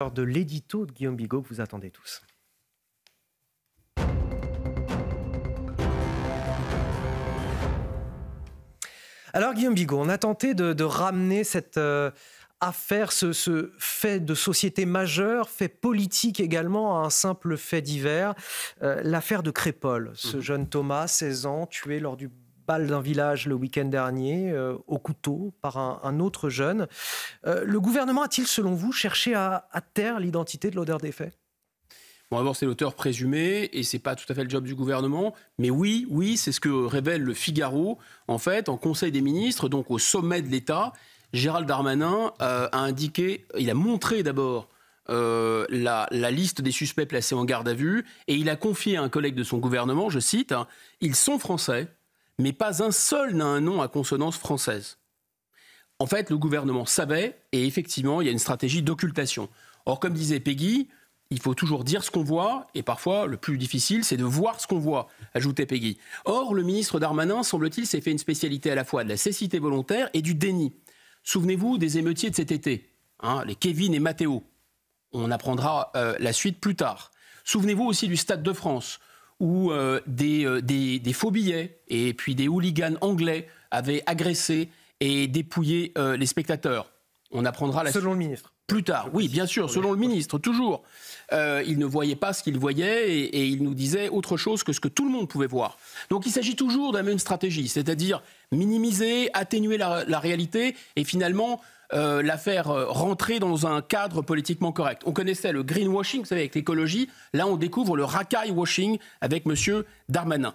De l'édito de Guillaume Bigot que vous attendez tous. Alors Guillaume Bigot, on a tenté de ramener cette affaire, ce fait de société majeur, fait politique également, à un simple fait divers. L'affaire de Crépol, ce jeune Thomas, 16 ans, tué lors du bal d'un village le week-end dernier, au couteau, par un autre jeune. Le gouvernement a-t-il, selon vous, cherché à taire l'identité de l'auteur des faits ? Bon, d'abord, c'est l'auteur présumé, et c'est pas tout à fait le job du gouvernement. Mais oui, c'est ce que révèle le Figaro. En fait, en Conseil des ministres, donc au sommet de l'État, Gérald Darmanin a indiqué, il a montré d'abord la liste des suspects placés en garde à vue, et il a confié à un collègue de son gouvernement, je cite, « Ils sont français, mais pas un seul n'a un nom à consonance française ». En fait, le gouvernement savait, et effectivement, il y a une stratégie d'occultation. Or, comme disait Peggy, il faut toujours dire ce qu'on voit, et parfois, le plus difficile, c'est de voir ce qu'on voit, ajoutait Peggy. Or, le ministre Darmanin, semble-t-il, s'est fait une spécialité à la fois de la cécité volontaire et du déni. Souvenez-vous des émeutiers de cet été, les Kevin et Matteo. On apprendra la suite plus tard. Souvenez-vous aussi du Stade de France, où des faux billets et puis des hooligans anglais avaient agressé et dépouillé les spectateurs. On apprendra la suite. Selon le ministre. Plus tard, oui, bien sûr, selon le ministre, toujours. Il ne voyait pas ce qu'il voyait et il nous disait autre chose que ce que tout le monde pouvait voir. Donc il s'agit toujours de la même stratégie, c'est-à-dire minimiser, atténuer la réalité et finalement la faire rentrer dans un cadre politiquement correct. On connaissait le greenwashing, vous savez, avec l'écologie. Là, on découvre le racaille washing avec M. Darmanin.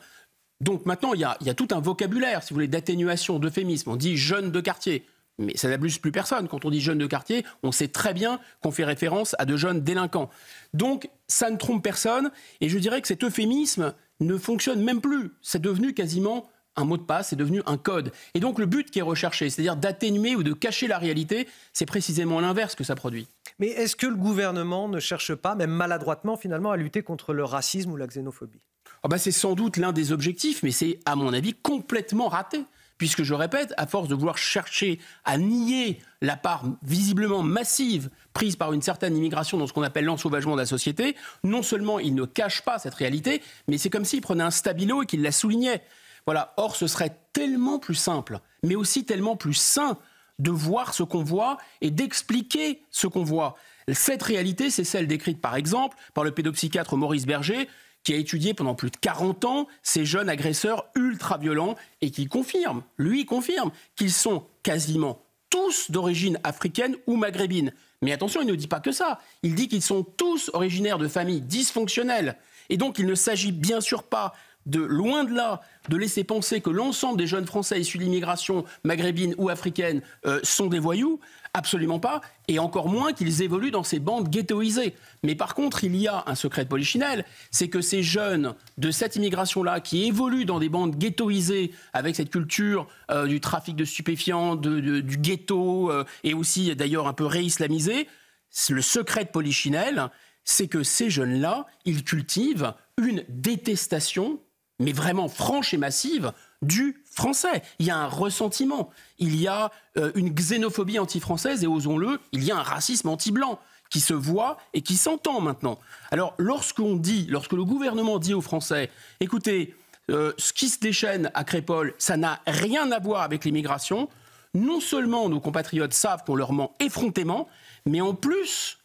Donc maintenant, il y a tout un vocabulaire, si vous voulez, d'atténuation, d'euphémisme. On dit jeunes de quartier. Mais ça n'abuse plus personne. Quand on dit jeunes de quartier, on sait très bien qu'on fait référence à de jeunes délinquants. Donc, ça ne trompe personne. Et je dirais que cet euphémisme ne fonctionne même plus. C'est devenu quasiment un mot de passe, c'est devenu un code. Et donc, le but qui est recherché, c'est-à-dire d'atténuer ou de cacher la réalité, c'est précisément l'inverse que ça produit. Mais est-ce que le gouvernement ne cherche pas, même maladroitement finalement, à lutter contre le racisme ou la xénophobie ? C'est sans doute l'un des objectifs, mais c'est, à mon avis, complètement raté. Puisque, je répète, à force de vouloir chercher à nier la part visiblement massive prise par une certaine immigration dans ce qu'on appelle l'ensauvagement de la société, non seulement il ne cache pas cette réalité, mais c'est comme s'il prenait un stabilo et qu'il la soulignait. Voilà. Or, ce serait tellement plus simple, mais aussi tellement plus sain de voir ce qu'on voit et d'expliquer ce qu'on voit. Cette réalité, c'est celle décrite par exemple par le pédopsychiatre Maurice Berger, qui a étudié pendant plus de 40 ans ces jeunes agresseurs ultra-violents et qui confirme qu'ils sont quasiment tous d'origine africaine ou maghrébine. Mais attention, il ne dit pas que ça. Il dit qu'ils sont tous originaires de familles dysfonctionnelles. Et donc, il ne s'agit bien sûr pas loin de là, de laisser penser que l'ensemble des jeunes Français issus de l'immigration maghrébine ou africaine sont des voyous. Absolument pas. Et encore moins qu'ils évoluent dans ces bandes ghettoisées. Mais par contre, il y a un secret de polichinelle, c'est que ces jeunes de cette immigration-là, qui évoluent dans des bandes ghettoisées, avec cette culture du trafic de stupéfiants, du ghetto, et aussi d'ailleurs un peu réislamisé, le secret de polichinelle, c'est que ces jeunes-là, ils cultivent une détestation, mais vraiment franche et massive, du français. Il y a un ressentiment, il y a une xénophobie anti-française et osons-le, il y a un racisme anti-blanc qui se voit et qui s'entend maintenant. Alors lorsque le gouvernement dit aux Français, écoutez, ce qui se déchaîne à Crépol, ça n'a rien à voir avec l'immigration, non seulement nos compatriotes savent qu'on leur ment effrontément, mais en plus,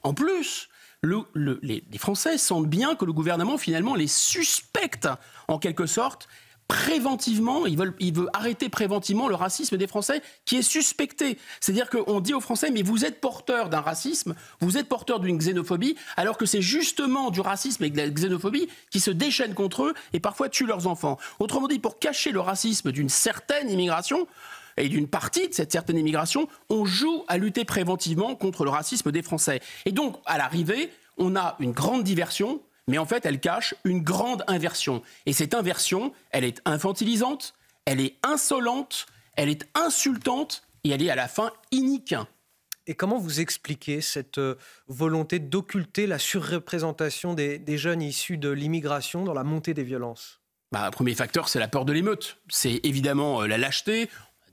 les Français sentent bien que le gouvernement finalement les suspecte en quelque sorte préventivement, il veut arrêter préventivement le racisme des Français qui est suspecté. C'est-à-dire qu'on dit aux Français, mais vous êtes porteurs d'un racisme, vous êtes porteurs d'une xénophobie, alors que c'est justement du racisme et de la xénophobie qui se déchaînent contre eux et parfois tuent leurs enfants. Autrement dit, pour cacher le racisme d'une certaine immigration, et d'une partie de cette certaine immigration, on joue à lutter préventivement contre le racisme des Français. Et donc, à l'arrivée, on a une grande diversion, mais en fait, elle cache une grande inversion. Et cette inversion, elle est infantilisante, elle est insolente, elle est insultante et elle est à la fin inique. Et comment vous expliquez cette volonté d'occulter la surreprésentation des jeunes issus de l'immigration dans la montée des violences ? Premier facteur, c'est la peur de l'émeute. C'est évidemment la lâcheté.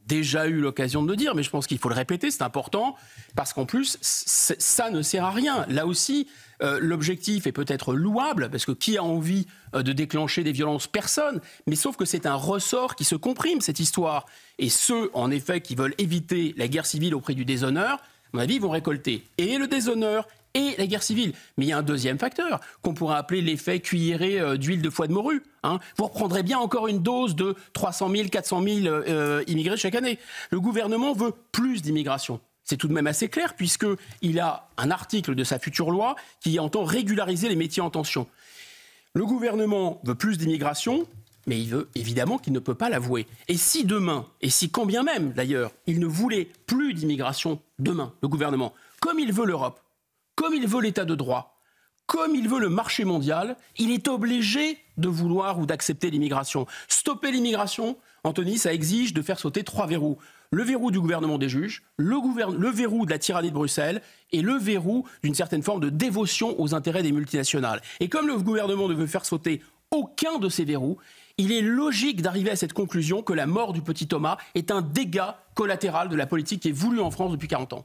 déjà eu l'occasion de le dire, mais je pense qu'il faut le répéter, c'est important, parce qu'en plus, ça ne sert à rien. Là aussi, l'objectif est peut-être louable, parce que qui a envie de déclencher des violences? Personne. Mais sauf que c'est un ressort qui se comprime, cette histoire. Et ceux, en effet, qui veulent éviter la guerre civile au prix du déshonneur, à mon avis, vont récolter et le déshonneur et la guerre civile. Mais il y a un deuxième facteur, qu'on pourrait appeler l'effet cuillerée d'huile de foie de morue. Vous reprendrez bien encore une dose de 300 000, 400 000 immigrés chaque année. Le gouvernement veut plus d'immigration. C'est tout de même assez clair, puisqu'il a un article de sa future loi qui entend régulariser les métiers en tension. Le gouvernement veut plus d'immigration, mais il veut évidemment qu'il ne peut pas l'avouer. Et si demain, et si quand bien même d'ailleurs, il ne voulait plus d'immigration demain, le gouvernement, comme il veut l'Europe, comme il veut l'état de droit, comme il veut le marché mondial, il est obligé de vouloir ou d'accepter l'immigration. Stopper l'immigration, Anthony, ça exige de faire sauter 3 verrous. Le verrou du gouvernement des juges, le verrou de la tyrannie de Bruxelles et le verrou d'une certaine forme de dévotion aux intérêts des multinationales. Et comme le gouvernement ne veut faire sauter aucun de ces verrous, il est logique d'arriver à cette conclusion que la mort du petit Thomas est un dégât collatéral de la politique qui est voulue en France depuis 40 ans.